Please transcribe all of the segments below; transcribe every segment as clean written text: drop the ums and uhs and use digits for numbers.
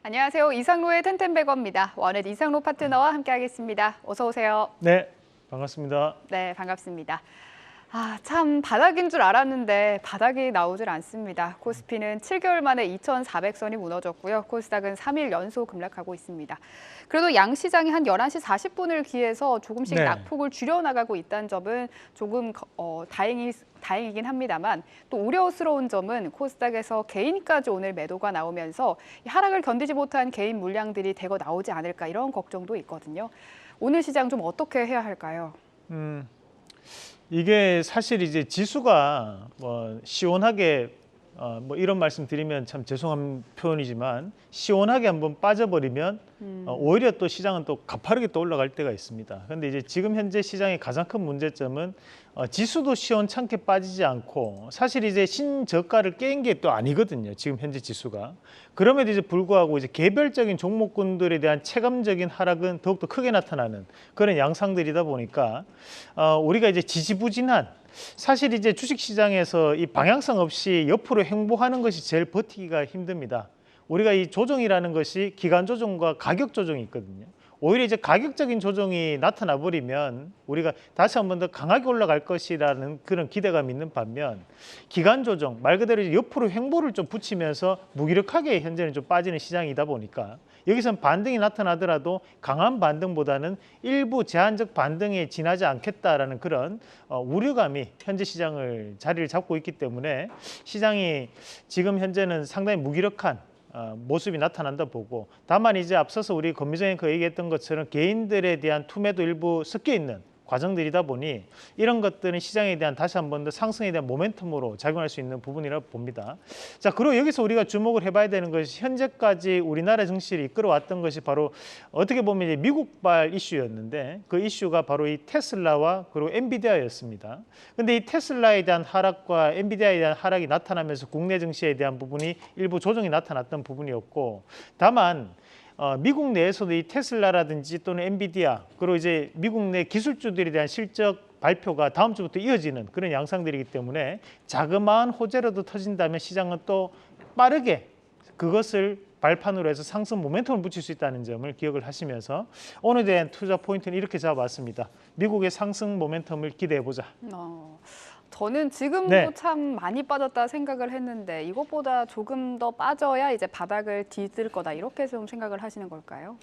안녕하세요. 이상로의 텐텐베거입니다. 원의 이상로 파트너와 함께하겠습니다. 어서 오세요. 네, 반갑습니다. 네, 반갑습니다. 참 바닥인 줄 알았는데 바닥이 나오질 않습니다. 코스피는 7개월 만에 2,400선이 무너졌고요. 코스닥은 3일 연속 급락하고 있습니다. 그래도 양 시장이 한 11시 40분을 기해서 조금씩 네. 낙폭을 줄여나가고 있다는 점은 조금 다행이긴 합니다만 또 우려스러운 점은 코스닥에서 개인까지 오늘 매도가 나오면서 하락을 견디지 못한 개인 물량들이 대거 나오지 않을까 이런 걱정도 있거든요. 오늘 시장 좀 어떻게 해야 할까요? 이게 사실 이제 지수가 시원하게 이런 말씀 드리면 참 죄송한 표현이지만 시원하게 한번 빠져버리면 오히려 또 시장은 또 가파르게 또 올라갈 때가 있습니다. 그런데 이제 지금 현재 시장의 가장 큰 문제점은 지수도 시원찮게 빠지지 않고 사실 이제 신저가를 깬 게 또 아니거든요. 지금 현재 지수가. 그럼에도 이제 불구하고 이제 개별적인 종목군들에 대한 체감적인 하락은 더욱더 크게 나타나는 그런 양상들이다 보니까 우리가 이제 지지부진한 사실 이제 주식시장에서 이 방향성 없이 옆으로 횡보하는 것이 제일 버티기가 힘듭니다. 우리가 이 조정이라는 것이 기간 조정과 가격 조정이 있거든요. 오히려 이제 가격적인 조정이 나타나 버리면 우리가 다시 한 번 더 강하게 올라갈 것이라는 그런 기대감이 있는 반면 기간 조정, 말 그대로 이제 옆으로 횡보를 좀 붙이면서 무기력하게 현재는 좀 빠지는 시장이다 보니까 여기선 반등이 나타나더라도 강한 반등보다는 일부 제한적 반등에 지나지 않겠다라는 그런 우려감이 현재 시장을 자리를 잡고 있기 때문에 시장이 지금 현재는 상당히 무기력한 모습이 나타난다 보고, 다만 이제 앞서서 우리 권미정 앵커 얘기했던 것처럼 개인들에 대한 투매도 일부 섞여 있는 과정들이다 보니 이런 것들은 시장에 대한 다시 한 번 더 상승에 대한 모멘텀으로 작용할 수 있는 부분이라고 봅니다. 자, 그리고 여기서 우리가 주목을 해봐야 되는 것이 현재까지 우리나라 증시를 이끌어왔던 것이 바로 어떻게 보면 이제 미국발 이슈였는데 그 이슈가 바로 이 테슬라와 그리고 엔비디아였습니다. 근데 이 테슬라에 대한 하락과 엔비디아에 대한 하락이 나타나면서 국내 증시에 대한 부분이 일부 조정이 나타났던 부분이었고, 다만 미국 내에서도 이 테슬라라든지 또는 엔비디아 그리고 이제 미국 내 기술주들에 대한 실적 발표가 다음 주부터 이어지는 그런 양상들이기 때문에 자그마한 호재라도 터진다면 시장은 또 빠르게 그것을 발판으로 해서 상승 모멘텀을 붙일 수 있다는 점을 기억을 하시면서 오늘에 대한 투자 포인트는 이렇게 잡아봤습니다. 미국의 상승 모멘텀을 기대해보자. 저는 지금도 네. 참 많이 빠졌다 생각을 했는데 이것보다 조금 더 빠져야 이제 바닥을 디딜 거다 이렇게 좀 생각을 하시는 걸까요?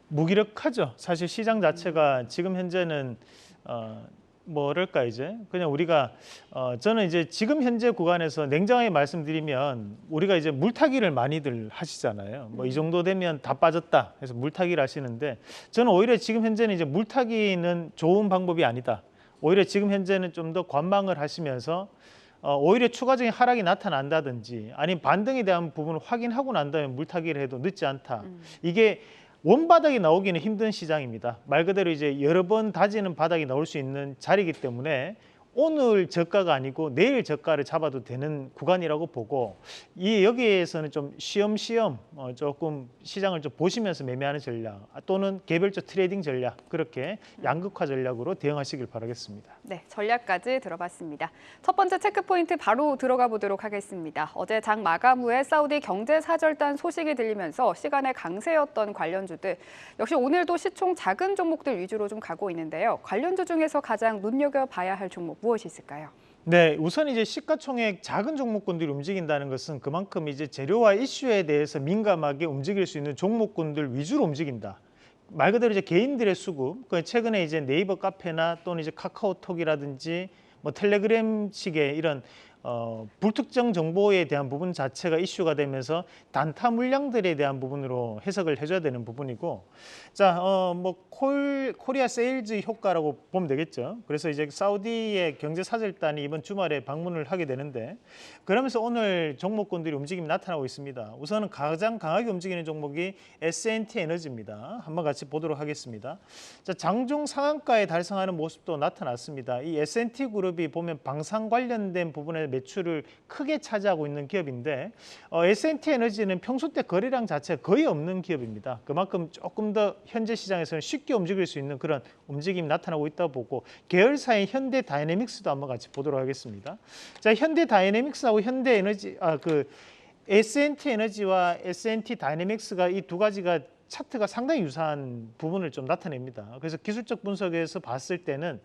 무기력하죠. 사실 시장 자체가 지금 현재는 뭐랄까 이제 그냥 우리가 저는 이제 지금 현재 구간에서 냉정하게 말씀드리면 우리가 이제 물타기를 많이들 하시잖아요. 뭐 이 정도 되면 다 빠졌다 해서 물타기를 하시는데 저는 오히려 지금 현재는 이제 물타기는 좋은 방법이 아니다. 오히려 지금 현재는 좀 더 관망을 하시면서 오히려 추가적인 하락이 나타난다든지 아니면 반등에 대한 부분을 확인하고 난 다음에 물타기를 해도 늦지 않다. 이게 원바닥이 나오기는 힘든 시장입니다. 말 그대로 이제 여러 번 다지는 바닥이 나올 수 있는 자리이기 때문에 오늘 저가가 아니고 내일 저가를 잡아도 되는 구간이라고 보고 여기에서는 좀 쉬엄쉬엄 조금 시장을 좀 보시면서 매매하는 전략 또는 개별적 트레이딩 전략 그렇게 양극화 전략으로 대응하시길 바라겠습니다. 네, 전략까지 들어봤습니다. 첫 번째 체크 포인트 바로 들어가 보도록 하겠습니다. 어제 장 마감 후에 사우디 경제사절단 소식이 들리면서 시간의 강세였던 관련주들 역시 오늘도 시총 작은 종목들 위주로 좀 가고 있는데요. 관련주 중에서 가장 눈여겨봐야 할 종목 무엇이 있을까요? 네, 우선 이제 시가총액 작은 종목군들이 움직인다는 것은 그만큼 이제 재료와 이슈에 대해서 민감하게 움직일 수 있는 종목군들 위주로 움직인다. 말 그대로 이제 개인들의 수급, 최근에 이제 네이버 카페나 또는 이제 카카오톡이라든지 뭐 텔레그램식의 이런 불특정 정보에 대한 부분 자체가 이슈가 되면서 단타 물량들에 대한 부분으로 해석을 해줘야 되는 부분이고, 자, 코리아 세일즈 효과라고 보면 되겠죠. 그래서 이제 사우디의 경제 사절단이 이번 주말에 방문을 하게 되는데, 그러면서 오늘 종목군들이 움직임이 나타나고 있습니다. 우선은 가장 강하게 움직이는 종목이 S&T 에너지입니다. 한번 같이 보도록 하겠습니다. 자, 장중 상한가에 달성하는 모습도 나타났습니다. 이 S&T 그룹이 보면 방산 관련된 부분에 매출을 크게 차지하고 있는 기업인데 S&T 에너지는 평소 때 거래량 자체가 거의 없는 기업입니다. 그만큼 조금 더 현재 시장에서는 쉽게 움직일 수 있는 그런 움직임이 나타나고 있다 보고, 계열사인 현대 다이내믹스도 한번 같이 보도록 하겠습니다. 자, 현대 다이내믹스하고 현대 에너지 S&T 에너지와 S&T 다이내믹스가 이 두 가지가 차트가 상당히 유사한 부분을 좀 나타냅니다. 그래서 기술적 분석에서 봤을 때는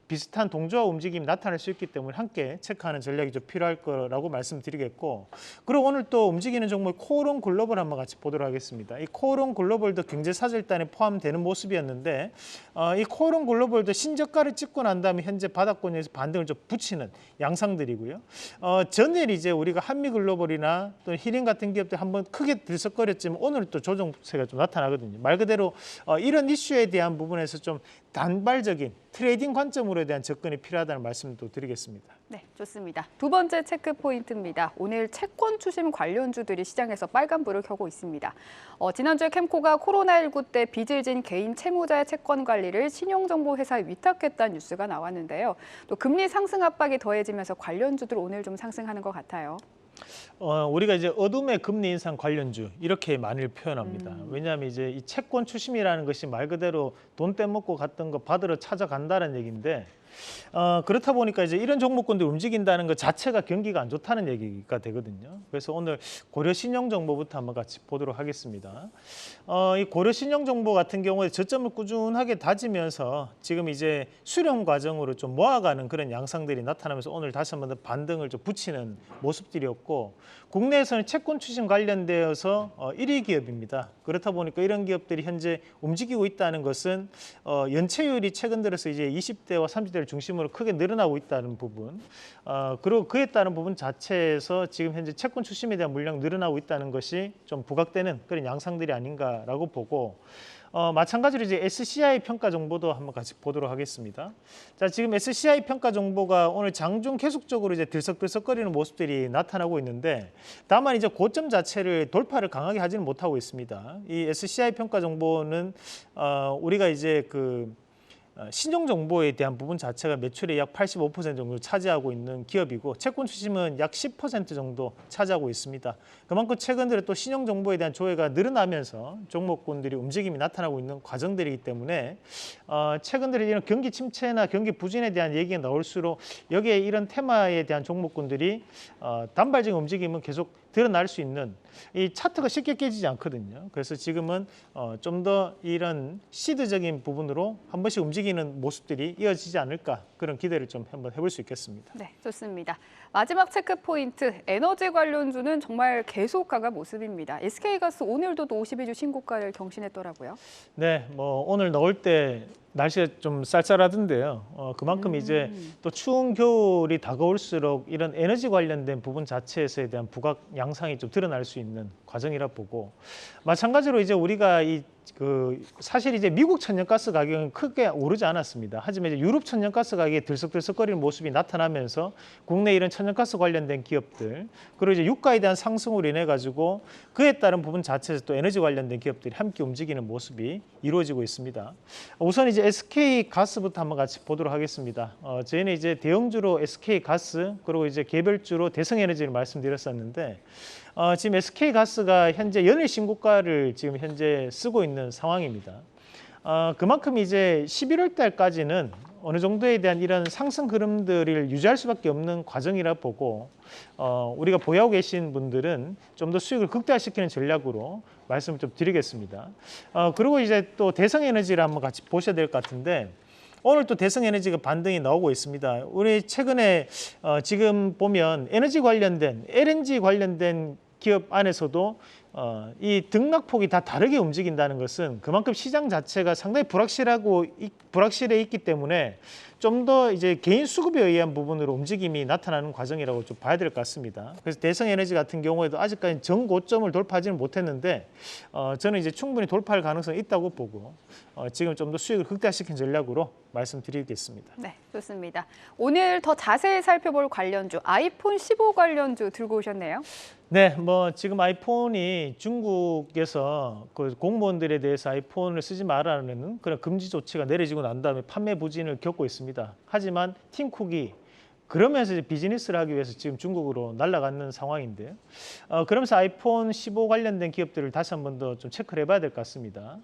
비슷한 동조와 움직임이 나타날 수 있기 때문에 함께 체크하는 전략이 좀 필요할 거라고 말씀드리겠고, 그리고 오늘 또 움직이는 종목 코오롱 글로벌 한번 같이 보도록 하겠습니다. 이 코오롱 글로벌도 경제사절단에 포함되는 모습이었는데 이 코오롱 글로벌도 신저가를 찍고 난 다음에 현재 바닥권에서 반등을 좀 붙이는 양상들이고요. 전일 이제 우리가 한미글로벌이나 또 히링 같은 기업들 한번 크게 들썩거렸지만 오늘 또 조정세가 좀 나타나거든요. 말 그대로 이런 이슈에 대한 부분에서 좀 단발적인 트레이딩 관점으로 대한 접근이 필요하다는 말씀도 드리겠습니다. 네, 좋습니다. 두 번째 체크 포인트입니다. 오늘 채권 추심 관련주들이 시장에서 빨간불을 켜고 있습니다. 지난주에 캠코가 코로나19 때 빚을 진 개인 채무자의 채권 관리를 신용정보회사에 위탁했다는 뉴스가 나왔는데요. 또 금리 상승 압박이 더해지면서 관련주들 오늘 좀 상승하는 것 같아요. 우리가 이제 어둠의 금리 인상 관련주 이렇게 많이 표현합니다. 왜냐하면 이제 이 채권 추심이라는 것이 말 그대로 돈 떼먹고 갔던 거 받으러 찾아간다는 얘기인데 그렇다 보니까 이제 이런 종목군들 움직인다는 것 자체가 경기가 안 좋다는 얘기가 되거든요. 그래서 오늘 고려 신용정보부터 한번 같이 보도록 하겠습니다. 이 고려 신용정보 같은 경우에 저점을 꾸준하게 다지면서 지금 이제 수렴 과정으로 좀 모아가는 그런 양상들이 나타나면서 오늘 다시 한번 더 반등을 좀 붙이는 모습들이었고, 국내에서는 채권 추심 관련되어서 1위 기업입니다. 그렇다 보니까 이런 기업들이 현재 움직이고 있다는 것은 연체율이 최근 들어서 이제 20대와 30대를 중심으로 크게 늘어나고 있다는 부분, 그리고 그에 따른 부분 자체에서 지금 현재 채권 추심에 대한 물량 늘어나고 있다는 것이 좀 부각되는 그런 양상들이 아닌가라고 보고, 마찬가지로 이제 SCI 평가 정보도 한번 같이 보도록 하겠습니다. 자, 지금 SCI 평가 정보가 오늘 장중 계속적으로 이제 들썩들썩거리는 모습들이 나타나고 있는데, 다만 이제 고점 자체를 돌파를 강하게 하지는 못하고 있습니다. 이 SCI 평가 정보는 우리가 이제 신용 정보에 대한 부분 자체가 매출의 약 85% 정도 차지하고 있는 기업이고, 채권 추심은 약 10% 정도 차지하고 있습니다. 그만큼 최근 들어 또 신용 정보에 대한 조회가 늘어나면서 종목군들이 움직임이 나타나고 있는 과정들이기 때문에 최근 들어 이런 경기 침체나 경기 부진에 대한 얘기가 나올수록 여기에 이런 테마에 대한 종목군들이 단발적인 움직임은 계속 드러날 수 있는, 이 차트가 쉽게 깨지지 않거든요. 그래서 지금은 좀 더 이런 시드적인 부분으로 한 번씩 움직이는 모습들이 이어지지 않을까, 그런 기대를 좀 한번 해볼 수 있겠습니다. 네, 좋습니다. 마지막 체크 포인트, 에너지 관련주는 정말 계속 강한 모습입니다. SK가스 오늘도 또 52주 신고가를 경신했더라고요. 네, 뭐 오늘 나올 때 날씨가 좀 쌀쌀하던데요. 그만큼 이제 또 추운 겨울이 다가올수록 이런 에너지 관련된 부분 자체에서에 대한 부각 양상이 좀 드러날 수 있는 과정이라 보고, 마찬가지로 이제 우리가 사실 이제 미국 천연가스 가격은 크게 오르지 않았습니다. 하지만 이제 유럽 천연가스 가격이 들썩들썩거리는 모습이 나타나면서 국내 이런 천연가스 관련된 기업들, 그리고 이제 유가에 대한 상승으로 인해 가지고 그에 따른 부분 자체에서 또 에너지 관련된 기업들이 함께 움직이는 모습이 이루어지고 있습니다. 우선 이제 SK 가스부터 한번 같이 보도록 하겠습니다. 저희는 이제 대형주로 SK 가스, 그리고 이제 개별주로 대성에너지를 말씀드렸었는데, 지금 SK 가스가 현재 연일 신고가를 지금 현재 쓰고 있는 상황입니다. 그만큼 이제 11월 달까지는 어느 정도에 대한 이런 상승 흐름들을 유지할 수밖에 없는 과정이라 보고, 우리가 보유하고 계신 분들은 좀 더 수익을 극대화시키는 전략으로 말씀을 좀 드리겠습니다. 그리고 이제 또 대성에너지를 한번 같이 보셔야 될 것 같은데, 오늘 또 대성에너지가 반등이 나오고 있습니다. 우리 최근에 지금 보면 에너지 관련된 LNG 관련된 기업 안에서도 이 등락폭이 다 다르게 움직인다는 것은 그만큼 시장 자체가 상당히 불확실해 있기 때문에 좀 더 이제 개인 수급에 의한 부분으로 움직임이 나타나는 과정이라고 좀 봐야 될 것 같습니다. 그래서 대성에너지 같은 경우에도 아직까지 전고점을 돌파하지는 못했는데 저는 이제 충분히 돌파할 가능성이 있다고 보고 지금 좀 더 수익을 극대화시킨 전략으로 말씀드리겠습니다. 네, 좋습니다. 오늘 더 자세히 살펴볼 관련주, 아이폰 15 관련주 들고 오셨네요. 네, 뭐 지금 아이폰이 중국에서 그 공무원들에 대해서 아이폰을 쓰지 말라는 그런 금지 조치가 내려지고 난 다음에 판매 부진을 겪고 있습니다. 하지만 팀쿡이 그러면서 이제 비즈니스를 하기 위해서 지금 중국으로 날아가는 상황인데요. 그러면서 아이폰 15 관련된 기업들을 다시 한 번 더 좀 체크를 해봐야 될 것 같습니다.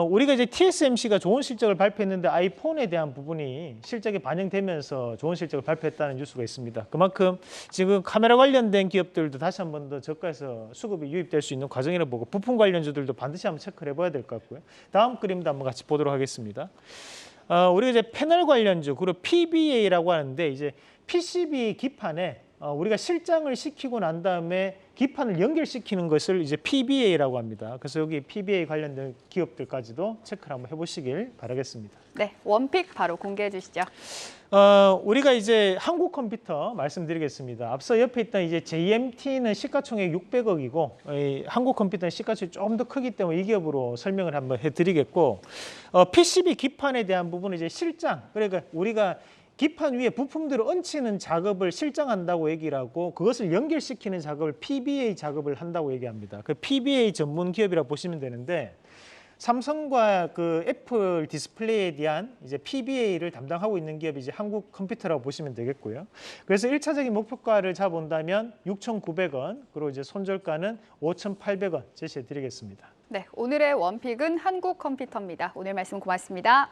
우리가 이제 TSMC가 좋은 실적을 발표했는데 아이폰에 대한 부분이 실적에 반영되면서 좋은 실적을 발표했다는 뉴스가 있습니다. 그만큼 지금 카메라 관련된 기업들도 다시 한 번 더 저가에서 수급이 유입될 수 있는 과정이라고 보고 부품 관련주들도 반드시 한번 체크를 해봐야 될 것 같고요. 다음 그림도 한번 같이 보도록 하겠습니다. 우리가 이제 패널 관련주 그리고 PBA라고 하는데 이제 PCB 기판에 우리가 실장을 시키고 난 다음에 기판을 연결시키는 것을 이제 PBA라고 합니다. 그래서 여기 PBA 관련된 기업들까지도 체크를 한번 해보시길 바라겠습니다. 네, 원픽 바로 공개해 주시죠. 우리가 이제 한국컴퓨터 말씀드리겠습니다. 앞서 옆에 있던 이제 JMT는 시가총액 600억이고 한국컴퓨터는 시가총액이 조금 더 크기 때문에 이 기업으로 설명을 한번 해드리겠고 PCB 기판에 대한 부분은 이제 실장, 그러니까 우리가 기판 위에 부품들을 얹히는 작업을 실장한다고 얘기를 하고 그것을 연결시키는 작업을 PBA 작업을 한다고 얘기합니다. 그 PBA 전문 기업이라고 보시면 되는데 삼성과 그 애플 디스플레이에 대한 이제 PBA를 담당하고 있는 기업이 이제 한국컴퓨터라고 보시면 되겠고요. 그래서 1차적인 목표가를 잡아본다면 6,900원, 그리고 이제 손절가는 5,800원 제시해 드리겠습니다. 네, 오늘의 원픽은 한국컴퓨터입니다. 오늘 말씀 고맙습니다.